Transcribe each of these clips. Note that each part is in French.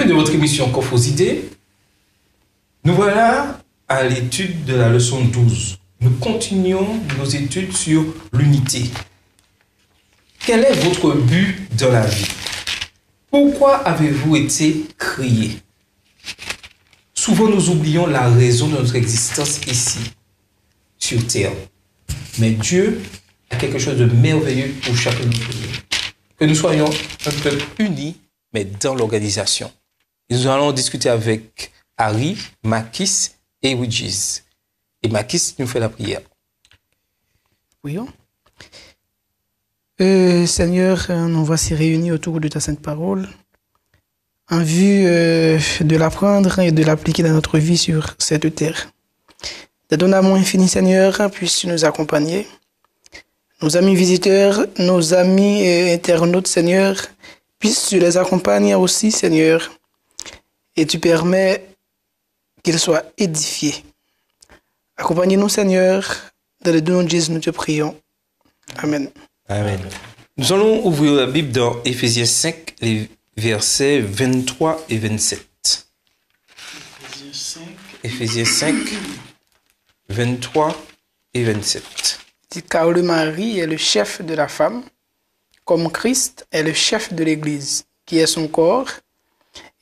Bienvenue dans votre émission Coffre aux idées. Nous voilà à l'étude de la leçon 12. Nous continuons nos études sur l'unité. Quel est votre but dans la vie? Pourquoi avez-vous été créé? Souvent nous oublions la raison de notre existence ici, sur Terre. Mais Dieu a quelque chose de merveilleux pour chacun d'entre nous. Que nous soyons un peuple uni, mais dans l'organisation. Et nous allons discuter avec Harry, Makis et Widjiz. Et Makis nous fait la prière. Oui. Seigneur, nous voici réunis autour de ta sainte parole en vue de l'apprendre et de l'appliquer dans notre vie sur cette terre. De ton amour infini, Seigneur, puisses-tu nous accompagner. Nos amis visiteurs, nos amis internautes, Seigneur, puisses-tu les accompagner aussi, Seigneur, et tu permets qu'ils soient édifiés. Accompagnez-nous, Seigneur, dans le nom de Jésus, nous te prions. Amen. Amen. Nous allons ouvrir la Bible dans Éphésiens 5, les versets 23 et 27. Éphésiens 5, 23 et 27. Car le mari est le chef de la femme, comme Christ est le chef de l'Église, qui est son corps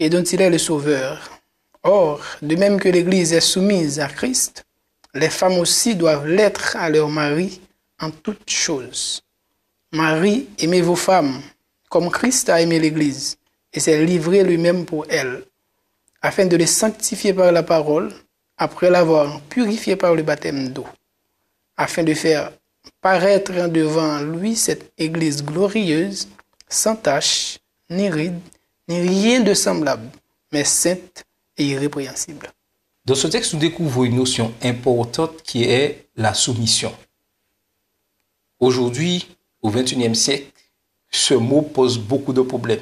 et dont il est le sauveur. Or, de même que l'Église est soumise à Christ, les femmes aussi doivent l'être à leur mari en toutes choses. Marie, aimez vos femmes, comme Christ a aimé l'Église, et s'est livré lui-même pour elle, afin de les sanctifier par la parole, après l'avoir purifié par le baptême d'eau, afin de faire paraître devant lui cette Église glorieuse, sans tache, ni ride, ni rien de semblable, mais sainte et irrépréhensible. Dans ce texte, nous découvrons une notion importante qui est la soumission. Aujourd'hui, au XXIe siècle, ce mot pose beaucoup de problèmes.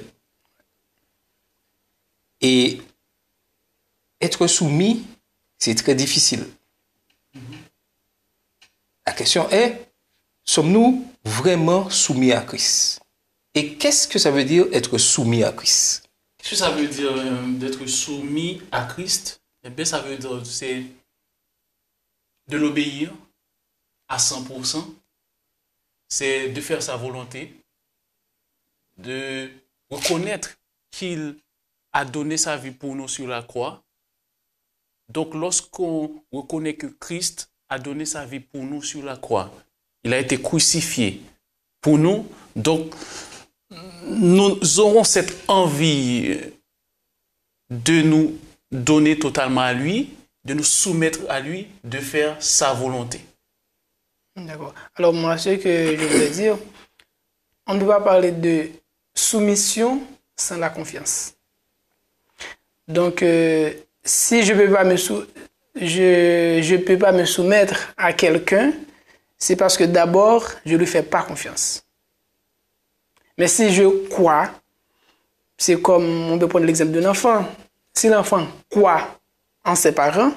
Et être soumis, c'est très difficile. La question est, sommes-nous vraiment soumis à Christ? Et qu'est-ce que ça veut dire être soumis à Christ? Qu'est-ce que ça veut dire d'être soumis à Christ? Eh bien, ça veut dire c'est de l'obéir à 100%. C'est de faire sa volonté, de reconnaître qu'il a donné sa vie pour nous sur la croix. Donc, lorsqu'on reconnaît que Christ a donné sa vie pour nous sur la croix, il a été crucifié pour nous. Donc, nous aurons cette envie de nous donner totalement à lui, de nous soumettre à lui, de faire sa volonté. D'accord. Alors moi, ce que je voulais dire, on ne peut pas parler de soumission sans la confiance. Donc, si je peux pas je peux pas me soumettre à quelqu'un, c'est parce que d'abord, je ne lui fais pas confiance. Mais si je crois, c'est comme, on peut prendre l'exemple d'un enfant. Si l'enfant croit en ses parents,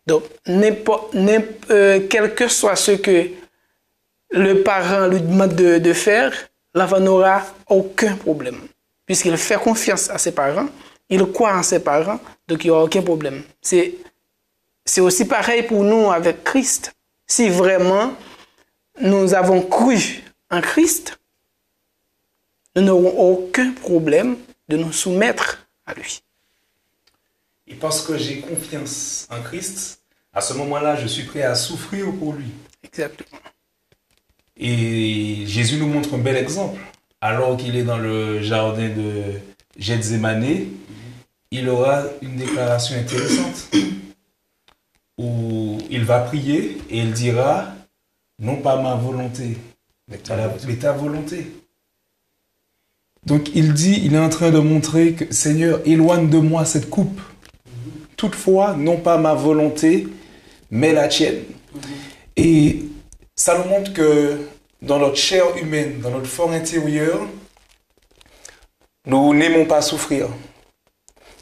donc quel que soit ce que le parent lui demande de faire, l'enfant n'aura aucun problème. Puisqu'il fait confiance à ses parents, il croit en ses parents, donc il n'y aura aucun problème. C'est aussi pareil pour nous avec Christ. Si vraiment nous avons cru en Christ, nous n'aurons aucun problème de nous soumettre à lui. Et parce que j'ai confiance en Christ, à ce moment-là, je suis prêt à souffrir pour lui. Exactement. Et Jésus nous montre un bel exemple. Alors qu'il est dans le jardin de Gethsémani, il aura une déclaration intéressante où il va prier et il dira « Non pas ma volonté, mais ta volonté ». Donc il est en train de montrer que « Seigneur, éloigne de moi cette coupe. Toutefois, non pas ma volonté, mais la tienne. » Et ça nous montre que dans notre chair humaine, dans notre fort intérieur, nous n'aimons pas souffrir.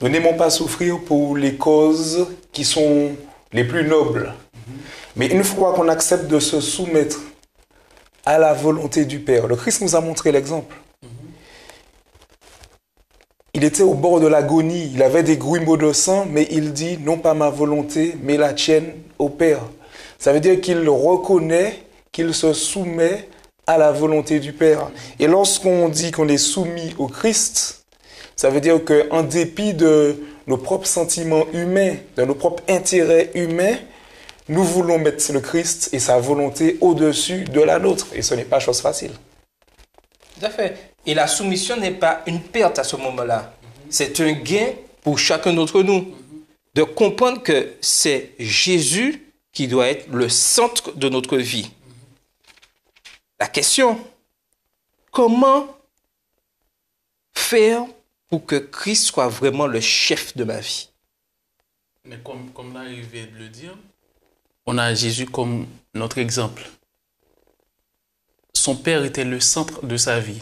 Nous n'aimons pas souffrir pour les causes qui sont les plus nobles. Mais une fois qu'on accepte de se soumettre à la volonté du Père, le Christ nous a montré l'exemple. il était au bord de l'agonie, il avait des grumeaux de sang, mais il dit, non pas ma volonté, mais la tienne au Père. Ça veut dire qu'il reconnaît, qu'il se soumet à la volonté du Père. Et lorsqu'on dit qu'on est soumis au Christ, ça veut dire qu'en dépit de nos propres sentiments humains, de nos propres intérêts humains, nous voulons mettre le Christ et sa volonté au-dessus de la nôtre. Et ce n'est pas chose facile. Tout à fait. Et la soumission n'est pas une perte à ce moment-là. C'est un gain pour chacun d'entre nous. De comprendre que c'est Jésus qui doit être le centre de notre vie. La question, comment faire pour que Christ soit vraiment le chef de ma vie? Mais comme là, il vient de le dire, on a Jésus comme notre exemple. Son Père était le centre de sa vie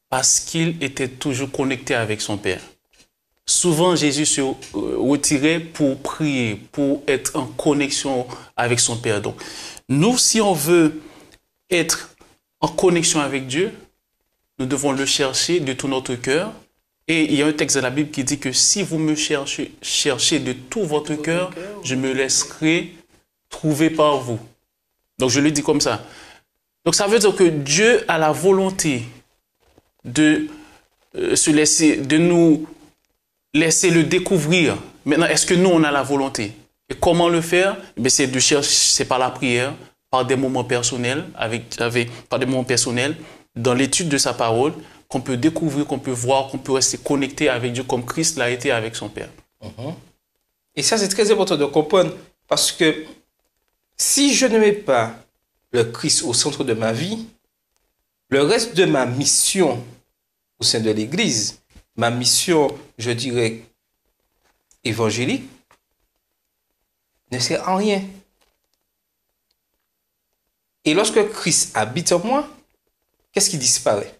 parce qu'il était toujours connecté avec son Père. Souvent, Jésus se retirait pour prier, pour être en connexion avec son Père. Donc, nous, si on veut être en connexion avec Dieu, nous devons le chercher de tout notre cœur. Et il y a un texte de la Bible qui dit que si vous me cherchez de tout votre cœur, je me laisserai trouver par vous. Donc, je le dis comme ça. Donc, ça veut dire que Dieu a la volonté de nous laisser le découvrir. Maintenant, est-ce que nous, on a la volonté? Et comment le faire? C'est de chercher, c'est par la prière, par des moments personnels, par des moments personnels, dans l'étude de sa parole, qu'on peut découvrir, qu'on peut voir, qu'on peut rester connecté avec Dieu comme Christ l'a été avec son Père. Et ça, c'est très important de comprendre, parce que si je ne mets pas le Christ au centre de ma vie, le reste de ma mission au sein de l'Église, ma mission, je dirais, évangélique, ne sert à rien. Et lorsque Christ habite en moi, qu'est-ce qui disparaît?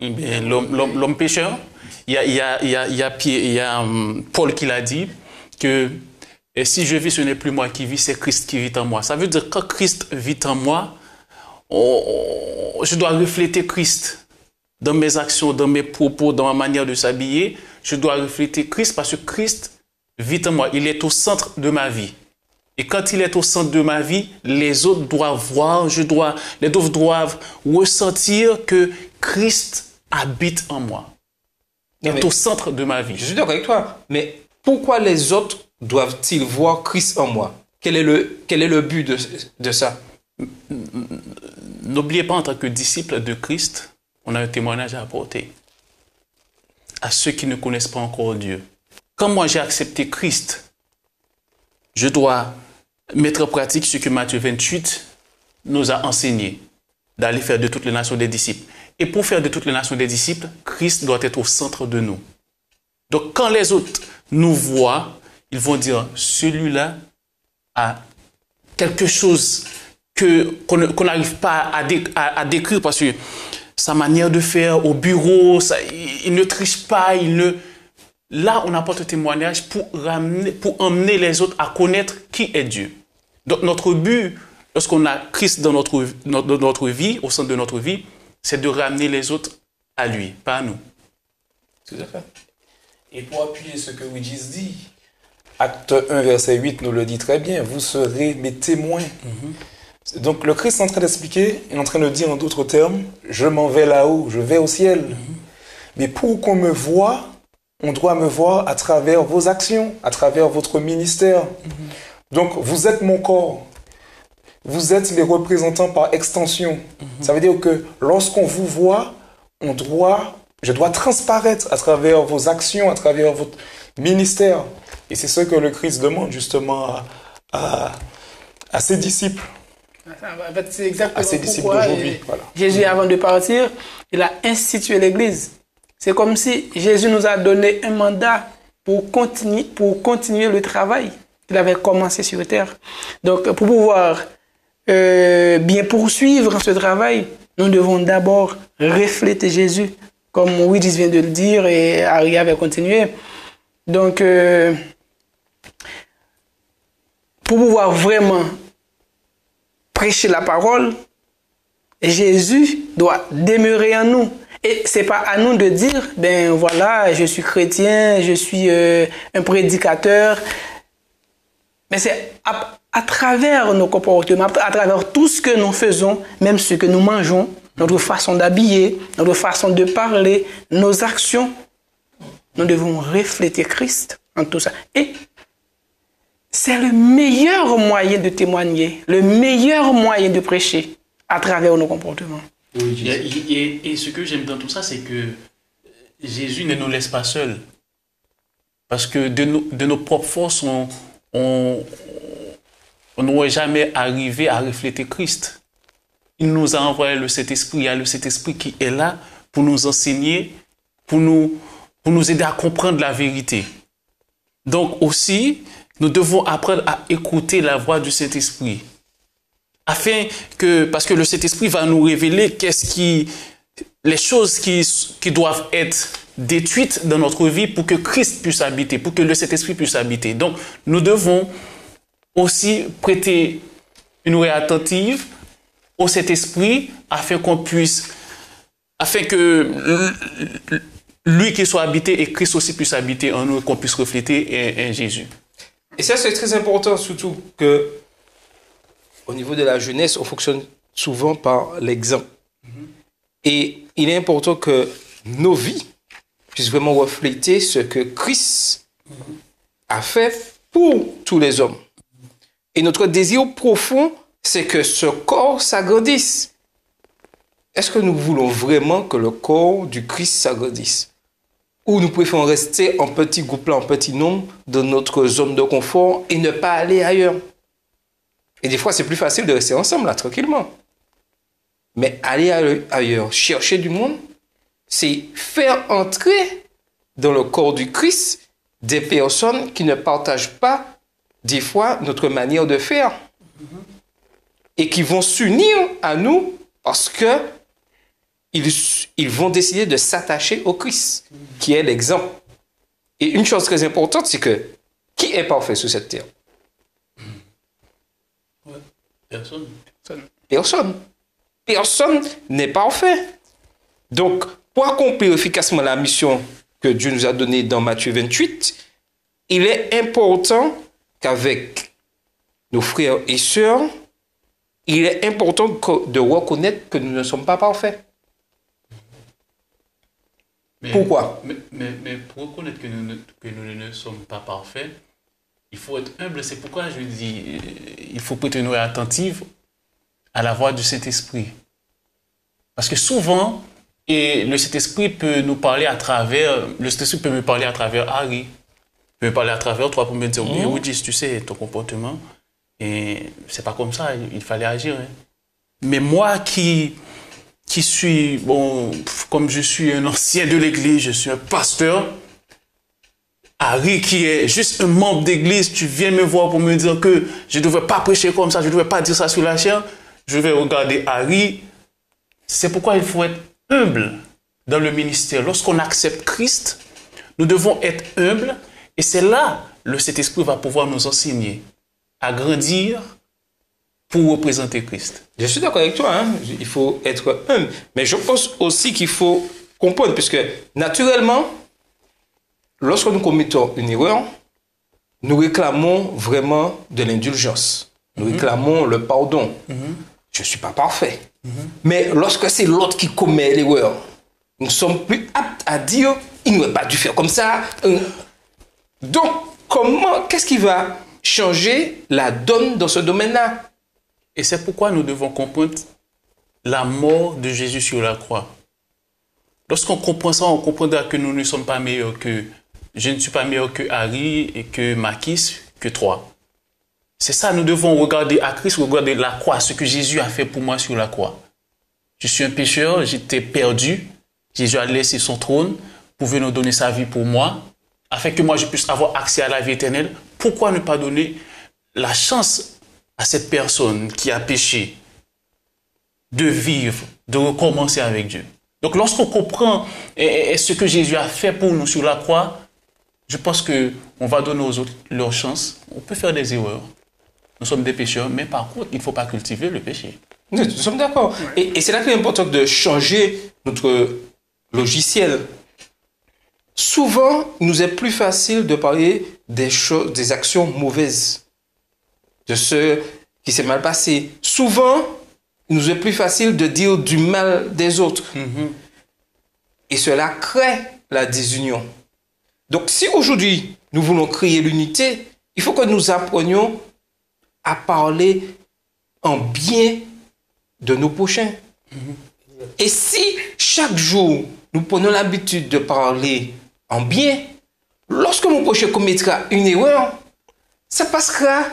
L'homme pécheur, il y a Paul qui l'a dit que si je vis, ce n'est plus moi qui vis, c'est Christ qui vit en moi. Ça veut dire que quand Christ vit en moi, je dois refléter Christ dans mes actions, dans mes propos, dans ma manière de s'habiller. Je dois refléter Christ parce que Christ vit en moi. Il est au centre de ma vie. Et quand il est au centre de ma vie, les autres doivent voir, les autres doivent ressentir que Christ habite en moi. Il est au centre de ma vie. Je suis d'accord avec toi, mais pourquoi les autres doivent-ils voir Christ en moi? Quel est le but de ça? N'oubliez pas, en tant que disciple de Christ, on a un témoignage à apporter à ceux qui ne connaissent pas encore Dieu. Quand moi j'ai accepté Christ, je dois mettre en pratique ce que Matthieu 28 nous a enseigné, d'aller faire de toutes les nations des disciples. Et pour faire de toutes les nations des disciples, Christ doit être au centre de nous. Donc quand les autres nous voient, ils vont dire, celui-là a quelque chose qu'on n'arrive pas à décrire parce que sa manière de faire au bureau, il ne triche pas, Là, on apporte un témoignage pour emmener les autres à connaître qui est Dieu. Donc notre but, lorsqu'on a Christ dans notre vie, au centre de notre vie, c'est de ramener les autres à lui, pas à nous. Tout à fait. Et pour appuyer ce que Widgis dit, Acte 1, verset 8 nous le dit très bien, vous serez mes témoins. Donc le Christ est en train d'expliquer, il est en train de dire en d'autres termes, je m'en vais là-haut, je vais au ciel. Mais pour qu'on me voie, on doit me voir à travers vos actions, à travers votre ministère. Donc vous êtes mon corps, vous êtes les représentants par extension. Ça veut dire que lorsqu'on vous voit, je dois transparaître à travers vos actions, à travers votre ministère. Et c'est ce que le Christ demande justement à ses disciples. En fait, c'est exactement À ses disciples pourquoi d'aujourd'hui. Voilà. Jésus, avant de partir, il a institué l'Église. C'est comme si Jésus nous a donné un mandat pour continuer le travail qu'il avait commencé sur terre. Donc, pour pouvoir bien poursuivre ce travail, nous devons d'abord refléter Jésus, comme Widgis vient de le dire et Harry avait continué. Donc, pour pouvoir vraiment prêcher la parole, Jésus doit demeurer en nous. Et c'est pas à nous de dire, ben voilà, je suis chrétien, je suis un prédicateur. Mais c'est à travers nos comportements, à travers tout ce que nous faisons, même ce que nous mangeons, notre façon d'habiller, notre façon de parler, nos actions, nous devons refléter Christ en tout ça. Et c'est le meilleur moyen de témoigner, le meilleur moyen de prêcher à travers nos comportements. Et ce que j'aime dans tout ça, c'est que Jésus ne nous laisse pas seuls. Parce que de nos propres forces, on n'aurait jamais arrivé à refléter Christ. Il nous a envoyé le Saint-Esprit. Il y a le Saint-Esprit qui est là pour nous enseigner, pour nous aider à comprendre la vérité. Donc aussi, nous devons apprendre à écouter la voix du Saint-Esprit. Parce que le Saint-Esprit va nous révéler les choses qui doivent être détruites dans notre vie pour que Christ puisse habiter, pour que le Saint-Esprit puisse habiter. Donc, nous devons aussi prêter une oreille attentive au Saint-Esprit afin que lui qui soit habité et Christ aussi puisse habiter en nous, qu'on puisse refléter en Jésus. Et ça, c'est très important, surtout que au niveau de la jeunesse, on fonctionne souvent par l'exemple. Et il est important que nos vies puissent vraiment refléter ce que Christ a fait pour tous les hommes. Et notre désir profond, c'est que ce corps s'agrandisse. Est-ce que nous voulons vraiment que le corps du Christ s'agrandisse? Ou nous préférons rester en petit groupe, en petit nombre, dans notre zone de confort et ne pas aller ailleurs? Et des fois, c'est plus facile de rester ensemble, là, tranquillement. Mais aller ailleurs, chercher du monde, c'est faire entrer dans le corps du Christ des personnes qui ne partagent pas, des fois, notre manière de faire. Et qui vont s'unir à nous parce que ils vont décider de s'attacher au Christ, qui est l'exemple. Et une chose très importante, c'est que qui est parfait sur cette terre? Personne. Personne. Personne n'est parfait. Donc, pour accomplir efficacement la mission que Dieu nous a donnée dans Matthieu 28, il est important qu'avec nos frères et sœurs, il est important de reconnaître que nous ne sommes pas parfaits. Pourquoi? Mais pour reconnaître que nous ne sommes pas parfaits, il faut être humble. C'est pourquoi je dis il faut prêter une oreille attentive à la voix du Saint-Esprit. Parce que souvent, et le Saint-Esprit peut nous parler à travers, le Saint-Esprit peut me parler à travers Harry, peut me parler à travers toi pour me dire, oui, tu sais, ton comportement, et c'est pas comme ça, il fallait agir. Hein. Mais moi qui suis, bon, comme je suis un ancien de l'Église, je suis un pasteur, Harry qui est juste un membre d'église, tu viens me voir pour me dire que je ne devrais pas prêcher comme ça, je ne devrais pas dire ça sur la chair, je vais regarder Harry. C'est pourquoi il faut être humble dans le ministère. Lorsqu'on accepte Christ, nous devons être humbles et c'est là le Saint-Esprit va pouvoir nous enseigner à grandir pour représenter Christ. Je suis d'accord avec toi, hein? Il faut être humble. Mais je pense aussi qu'il faut comprendre, puisque naturellement, lorsque nous commettons une erreur, nous réclamons vraiment de l'indulgence. Nous réclamons le pardon. Je ne suis pas parfait. Mais lorsque c'est l'autre qui commet l'erreur, nous sommes plus aptes à dire « il n'aurait pas dû faire comme ça ». Donc, qu'est-ce qui va changer la donne dans ce domaine-là? Et c'est pourquoi nous devons comprendre la mort de Jésus sur la croix. Lorsqu'on comprend ça, on comprendra que nous ne sommes pas meilleurs que... Je ne suis pas meilleur que Harry et que Makis, que toi. C'est ça, nous devons regarder à Christ, regarder la croix, ce que Jésus a fait pour moi sur la croix. Je suis un pécheur, j'étais perdu. Jésus a laissé son trône pour venir donner sa vie pour moi, afin que moi je puisse avoir accès à la vie éternelle. Pourquoi ne pas donner la chance à cette personne qui a péché de vivre, de recommencer avec Dieu? Donc lorsqu'on comprend ce que Jésus a fait pour nous sur la croix, je pense qu'on va donner aux autres leur chance. On peut faire des erreurs. Nous sommes des pécheurs, mais par contre, il ne faut pas cultiver le péché. Nous sommes d'accord. Et c'est là qu'il est important de changer notre logiciel. Souvent, il nous est plus facile de parler des choses, des actions mauvaises, de ce qui s'est mal passé. Souvent, il nous est plus facile de dire du mal des autres. Et cela crée la désunion. Donc, si aujourd'hui, nous voulons créer l'unité, il faut que nous apprenions à parler en bien de nos prochains. Et si chaque jour, nous prenons l'habitude de parler en bien, lorsque mon prochain commettra une erreur, ça passera,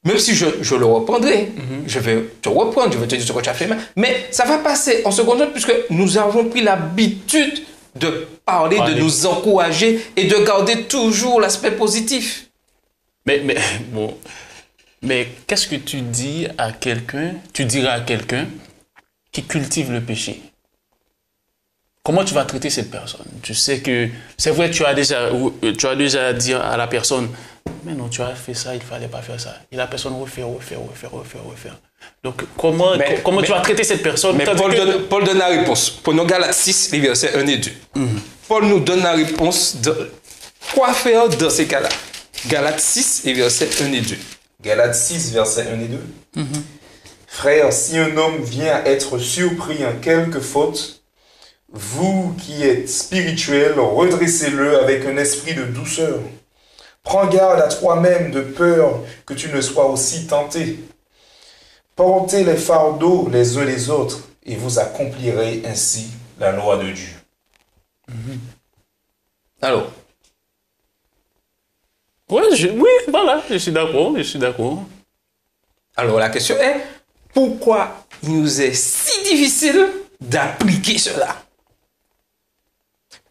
même si je le reprendrai. Je vais te reprendre, je vais te dire ce que tu as fait, mais ça va passer en seconde zone puisque nous avons pris l'habitude de parler, de nous encourager et de garder toujours l'aspect positif. Mais qu'est-ce que tu dis à quelqu'un, tu diras à quelqu'un qui cultive le péché? Comment tu vas traiter cette personne? Tu sais que, c'est vrai, tu as déjà dit à la personne, mais non, tu as fait ça, il ne fallait pas faire ça. Et la personne refaire. Donc, comment tu vas traiter cette personne? Mais Paul donne la réponse. Prenons Galates 6, les versets 1 et 2. Paul nous donne la réponse de quoi faire dans ces cas-là. Galates 6, les versets 1 et 2. Galates 6, versets 1 et 2. Frères, si un homme vient à être surpris en quelque faute, vous qui êtes spirituels, redressez-le avec un esprit de douceur. Prends garde à toi-même de peur que tu ne sois aussi tenté. Portez les fardeaux les uns les autres et vous accomplirez ainsi la loi de Dieu. Alors, voilà, je suis d'accord. Alors la question est, pourquoi il nous est si difficile d'appliquer cela?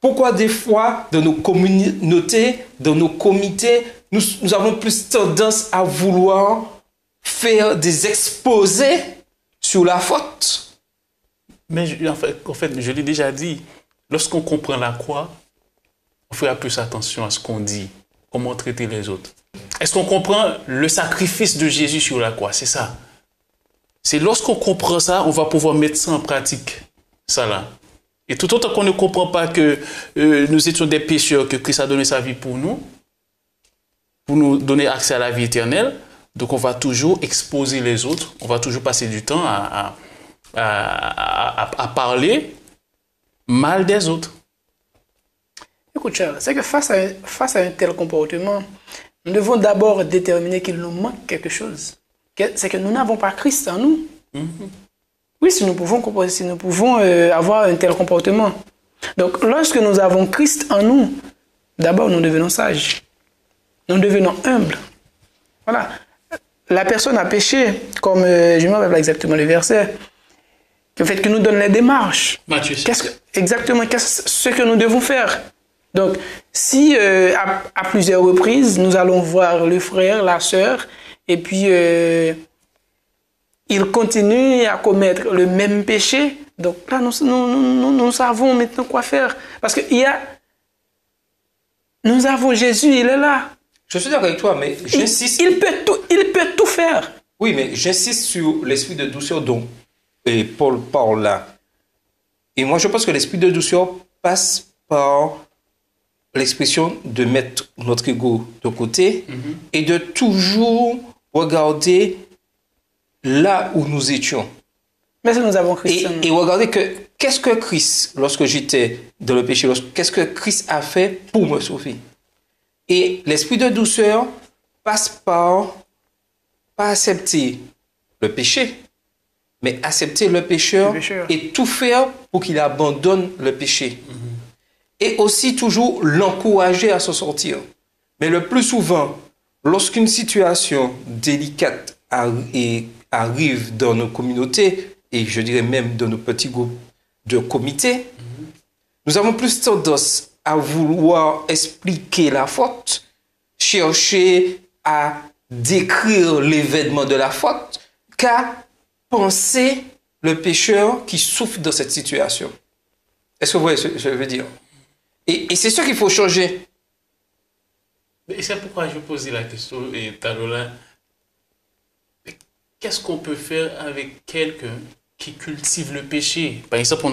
Pourquoi des fois, dans nos communautés, dans nos comités, nous avons plus tendance à vouloir faire des exposés sur la faute? Mais en fait, je l'ai déjà dit, lorsqu'on comprend la croix, on fera plus attention à ce qu'on dit, comment traiter les autres. Est-ce qu'on comprend le sacrifice de Jésus sur la croix? C'est ça. C'est lorsqu'on comprend ça, on va pouvoir mettre ça en pratique. Ça là. Et tout autant qu'on ne comprend pas que nous étions des pécheurs, que Christ a donné sa vie pour nous donner accès à la vie éternelle, donc on va toujours exposer les autres, on va toujours passer du temps à parler mal des autres. Écoute, Charles, c'est que face à un tel comportement, nous devons d'abord déterminer qu'il nous manque quelque chose. C'est que nous n'avons pas Christ en nous. Oui, si nous pouvons avoir un tel comportement. Donc, lorsque nous avons Christ en nous, d'abord, nous devenons sages. Nous devenons humbles. Voilà. La personne a péché, comme je ne me rappelle pas exactement le verset, le fait que nous donne les démarches. Matthieu. Exactement, qu'est-ce ce que nous devons faire? Donc, si à plusieurs reprises, nous allons voir le frère, la sœur, et puis il continue à commettre le même péché, donc là, nous savons maintenant quoi faire. Parce que nous avons Jésus, il est là. Je suis d'accord avec toi, mais j'insiste. Il peut tout faire. Oui, mais j'insiste sur l'esprit de douceur dont Paul parle là. Et moi, je pense que l'esprit de douceur passe par l'expression de mettre notre ego de côté et de toujours regarder là où nous étions. Mais si nous avons Christ. Et regarder qu'est-ce que Christ, lorsque j'étais dans le péché, qu'est-ce que Christ a fait pour me sauver. Et l'esprit de douceur passe par pas accepter le péché, mais accepter le pécheur et tout faire pour qu'il abandonne le péché. Et aussi toujours l'encourager à s'en sortir. Mais le plus souvent, lorsqu'une situation délicate arrive dans nos communautés, et je dirais même dans nos petits groupes de comités, nous avons plus tendance à vouloir expliquer la faute, chercher à décrire l'événement de la faute, qu'à penser le pécheur qui souffre dans cette situation. Est-ce que vous voyez ce que je veux dire? Et c'est ça qu'il faut changer. Et c'est pourquoi je posais la question, et Talola, qu'est-ce qu'on peut faire avec quelqu'un qui cultivent le péché. Par exemple,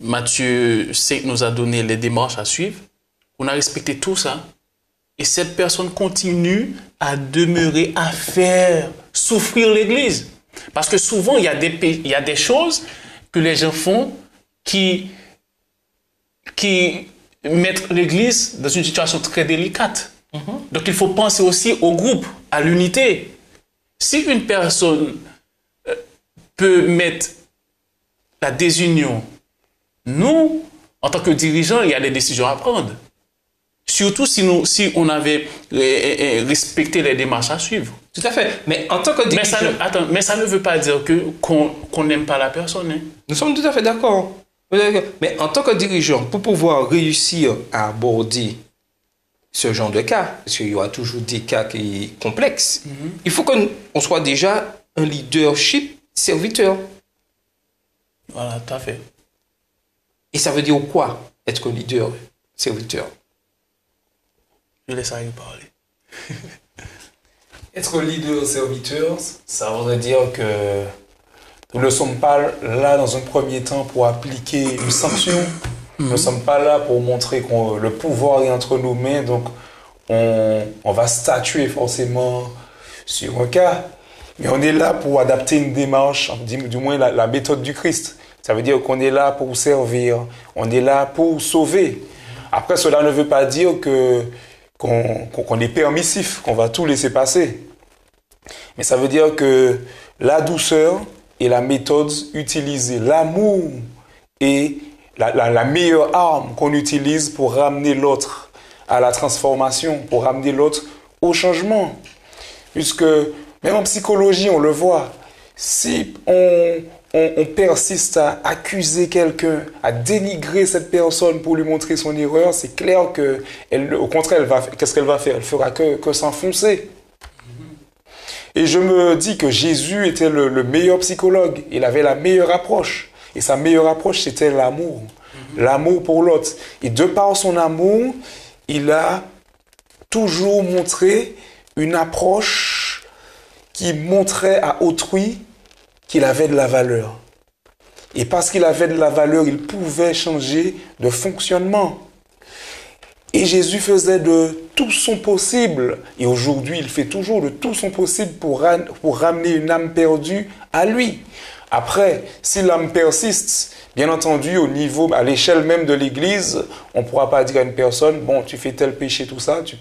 Matthieu 5 nous a donné les démarches à suivre. On a respecté tout ça. Et cette personne continue à demeurer, à faire souffrir l'Église. Parce que souvent, il y a des choses que les gens font qui mettent l'Église dans une situation très délicate. Donc, il faut penser aussi au groupe, à l'unité. Si une personne peut mettre la désunion, nous, en tant que dirigeants, il y a des décisions à prendre. Surtout si on avait respecté les démarches à suivre. Tout à fait. Mais en tant que dirigeant... Mais ça ne veut pas dire qu'on n'aime pas la personne. Hein. Nous sommes tout à fait d'accord. Mais en tant que dirigeant, pour pouvoir réussir à aborder ce genre de cas, parce qu'il y aura toujours des cas qui sont complexes, il faut qu'on soit déjà un leadership serviteur. Voilà, tout à fait. Et ça veut dire quoi, être un leader serviteur? Je laisse Harry parler. Être leader serviteur, ça voudrait dire que nous ne sommes pas là dans un premier temps pour appliquer une sanction. Nous ne sommes pas là pour montrer que le pouvoir est entre nos mains, donc on va statuer forcément sur un cas. Mais on est là pour adapter une démarche, du moins la méthode du Christ. Ça veut dire qu'on est là pour servir, on est là pour sauver. Après, cela ne veut pas dire qu'on est permissif, qu'on va tout laisser passer. Mais ça veut dire que la douceur est la méthode utilisée. L'amour est la meilleure arme qu'on utilise pour ramener l'autre à la transformation, pour ramener l'autre au changement. Puisque, même en psychologie, on le voit, si on persiste à accuser quelqu'un, à dénigrer cette personne pour lui montrer son erreur, c'est clair qu'au contraire, qu'est-ce qu'elle va faire? Elle fera que s'enfoncer. Et je me dis que Jésus était le meilleur psychologue. Il avait la meilleure approche. Et sa meilleure approche, c'était l'amour. L'amour pour l'autre. Et de par son amour, il a toujours montré une approche qui montrait à autrui qu'il avait de la valeur. Et parce qu'il avait de la valeur, il pouvait changer de fonctionnement. Et Jésus faisait de tout son possible, et aujourd'hui il fait toujours de tout son possible pour ramener une âme perdue à lui. Après, si l'âme persiste, bien entendu, à l'échelle même de l'Église, on ne pourra pas dire à une personne, bon, tu fais tel péché, tout ça, tu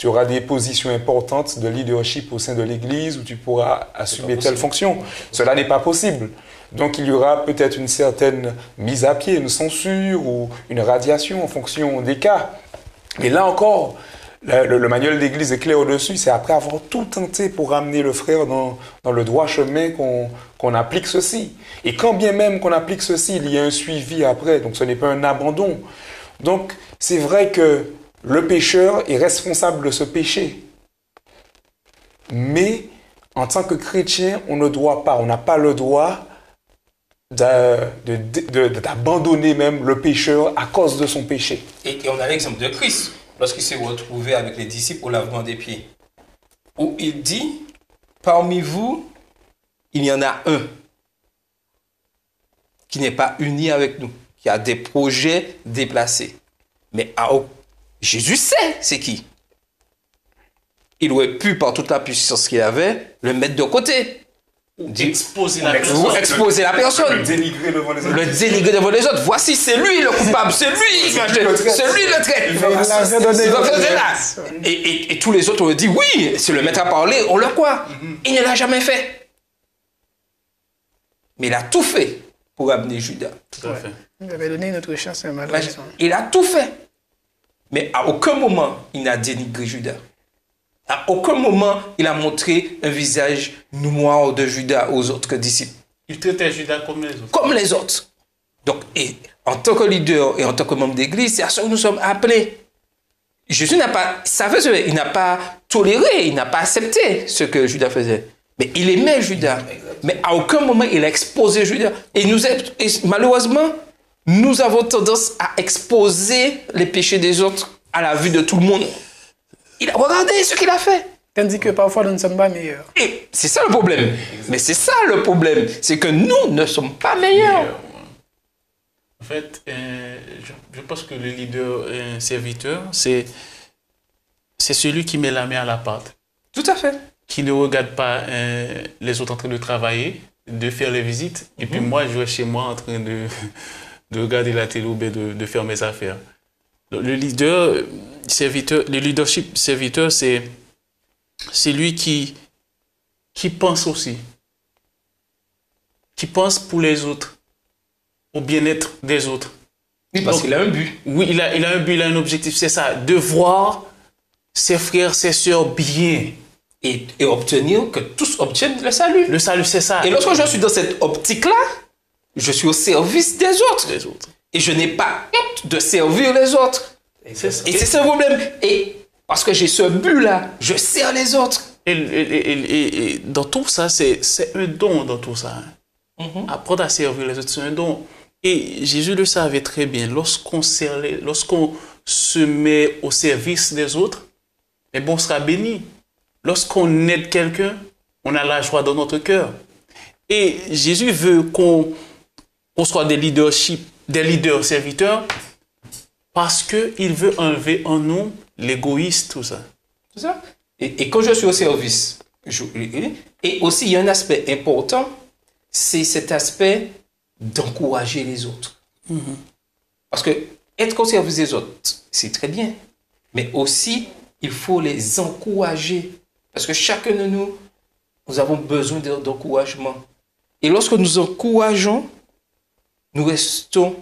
auras des positions importantes de leadership au sein de l'Église, où tu pourras assumer telle fonction. Cela n'est pas possible. Donc il y aura peut-être une certaine mise à pied, une censure ou une radiation en fonction des cas. Mais là encore, le manuel d'Église est clair au-dessus. C'est après avoir tout tenté pour ramener le frère dans le droit chemin qu'on applique ceci. Et quand bien même qu'on applique ceci, il y a un suivi après. Donc ce n'est pas un abandon. Donc c'est vrai que le pécheur est responsable de ce péché. Mais en tant que chrétien, on n'a pas le droit d'abandonner même le pécheur à cause de son péché. Et on a l'exemple de Christ, lorsqu'il s'est retrouvé avec les disciples au lavement des pieds, où il dit, parmi vous, il y en a un qui n'est pas uni avec nous, qui a des projets déplacés. Mais Jésus sait c'est qui. Il aurait pu, par toute la puissance qu'il avait, le mettre de côté. Exposer la personne. Le dénigrer devant les autres. Le dénigrer devant les autres. Voici, c'est lui le coupable. C'est lui le traître. Et tous les autres ont dit oui, si le maître a parlé, on le croit. Il ne l'a jamais fait. Mais il a tout fait pour amener Judas. Tout à fait. Il avait donné une autre chance, malheureusement. Il a tout fait. Mais à aucun moment, il n'a dénigré Judas. À aucun moment, il a montré un visage noir de Judas aux autres disciples. Il traitait Judas comme les autres. Comme les autres. Donc, en tant que leader et en tant que membre d'église, c'est à ça que nous sommes appelés. Jésus n'a pas toléré, il n'a pas accepté ce que Judas faisait. Mais il aimait Judas. Mais à aucun moment, il a exposé Judas. Et malheureusement, nous avons tendance à exposer les péchés des autres à la vue de tout le monde. Regardez ce qu'il a fait. Tandis que parfois, nous ne sommes pas meilleurs. Et c'est ça le problème. Mais c'est ça le problème. C'est que nous ne sommes pas meilleurs. En fait, je pense que le leader et un serviteur, c'est celui qui met la main à la pâte. Tout à fait. Qui ne regarde pas les autres en train de travailler, de faire les visites. Et puis moi, je reste chez moi en train de regarder la télé ou bien de faire mes affaires. Donc, le leadership serviteur, c'est lui qui pense aussi. Qui pense pour les autres. Au bien-être des autres. Oui, parce qu'il a un but. Oui, il a un but, il a un objectif, c'est ça. De voir ses frères, ses sœurs bien. Et obtenir que tous obtiennent le salut. Le salut, c'est ça. Et lorsque je suis dans cette optique-là, je suis au service des autres. Et je n'ai pas honte de servir les autres. Et c'est ça le problème. Et parce que j'ai ce but-là, je sers les autres. Et dans tout ça, c'est un don dans tout ça. Apprendre à servir les autres, c'est un don. Et Jésus le savait très bien. Lorsqu'on se met au service des autres, eh bon, on sera béni. Lorsqu'on aide quelqu'un, on a la joie dans notre cœur. Et Jésus veut qu'on soit des leaders serviteurs, parce qu'il veut enlever en nous l'égoïsme, tout ça. C'est ça. Et quand je suis au service, et aussi il y a un aspect important, c'est cet aspect d'encourager les autres. Parce que être au service des autres, c'est très bien. Mais aussi, il faut les encourager. Parce que chacun de nous, nous avons besoin d'encouragement. Et lorsque nous encourageons, nous restons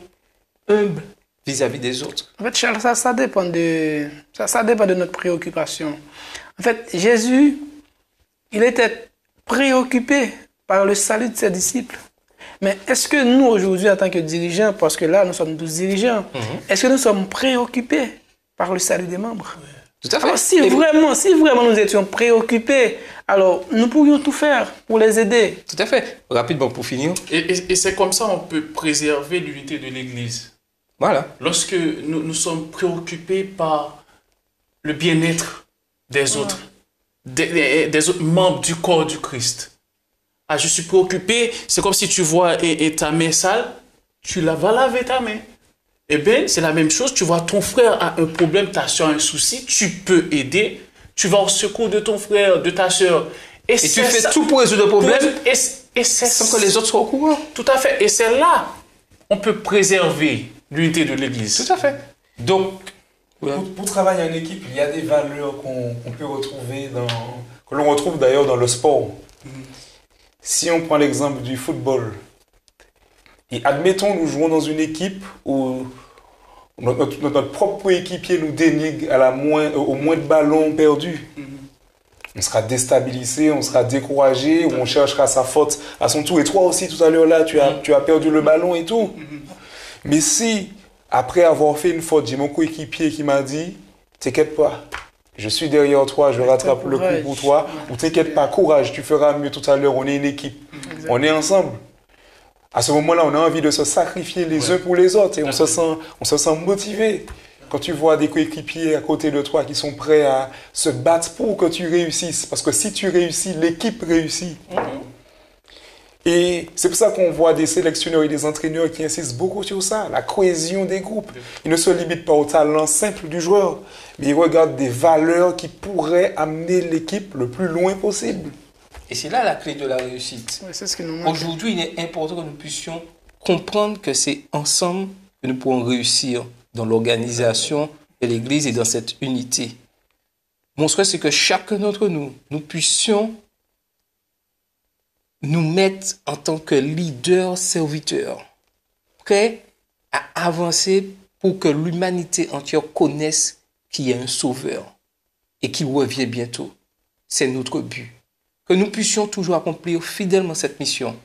humbles vis-à-vis des autres. En fait, Charles, ça dépend de notre préoccupation. En fait, Jésus, il était préoccupé par le salut de ses disciples. Mais est-ce que nous, aujourd'hui, en tant que dirigeants, parce que là, nous sommes tous dirigeants, est-ce que nous sommes préoccupés par le salut des membres? Tout à fait. Alors, si vraiment nous étions préoccupés, alors nous pourrions tout faire pour les aider. Tout à fait. Rapidement pour finir. Et c'est comme ça qu'on peut préserver l'unité de l'Église. Voilà. Lorsque nous sommes préoccupés par le bien-être des autres, des autres membres du corps du Christ. Ah, je suis préoccupé, c'est comme si tu vois ta main sale, tu vas laver ta main. Eh bien, c'est la même chose, tu vois ton frère a un problème, ta soeur a un souci, tu peux aider, tu vas au secours de ton frère, de ta soeur. Et tu fais tout pour résoudre le problème sans que les autres soient au courant. Tout à fait. Et c'est là on peut préserver l'unité de l'Église. Tout à fait. Donc, pour travailler en équipe, il y a des valeurs qu'on peut retrouver que l'on retrouve d'ailleurs dans le sport. Si on prend l'exemple du football, et admettons nous jouons dans une équipe où notre propre équipier nous dénigre au moins de ballons perdus. On sera déstabilisé, on sera découragé, ou on cherchera sa faute à son tour. Et toi aussi, tout à l'heure, là, tu as perdu le ballon et tout. Mais si, après avoir fait une faute, j'ai mon coéquipier qui m'a dit « T'inquiète pas, je suis derrière toi, je rattrape le coup pour toi. » Ou « T'inquiète pas, courage, tu feras mieux tout à l'heure, on est une équipe. On est ensemble. » À ce moment-là, on a envie de se sacrifier les uns pour les autres et on se sent motivé. Quand tu vois des coéquipiers à côté de toi qui sont prêts à se battre pour que tu réussisses. Parce que si tu réussis, l'équipe réussit. Et c'est pour ça qu'on voit des sélectionneurs et des entraîneurs qui insistent beaucoup sur ça, la cohésion des groupes. Ils ne se limitent pas au talent simple du joueur, mais ils regardent des valeurs qui pourraient amener l'équipe le plus loin possible. Et c'est là la clé de la réussite. Ouais, c'est ce que nous manque. Aujourd'hui, il est important que nous puissions comprendre que c'est ensemble que nous pourrons réussir dans l'organisation de l'Église et dans cette unité. Mon souhait, c'est que chacun d'entre nous, nous puissions nous mettre en tant que leader serviteur, prêts à avancer pour que l'humanité entière connaisse qu'il y a un sauveur et qu'il revient bientôt. C'est notre but. Que nous puissions toujours accomplir fidèlement cette mission.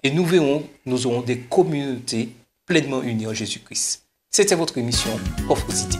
Et nous verrons, nous aurons des communautés pleinement unies en Jésus-Christ. C'était votre émission Offre Cité.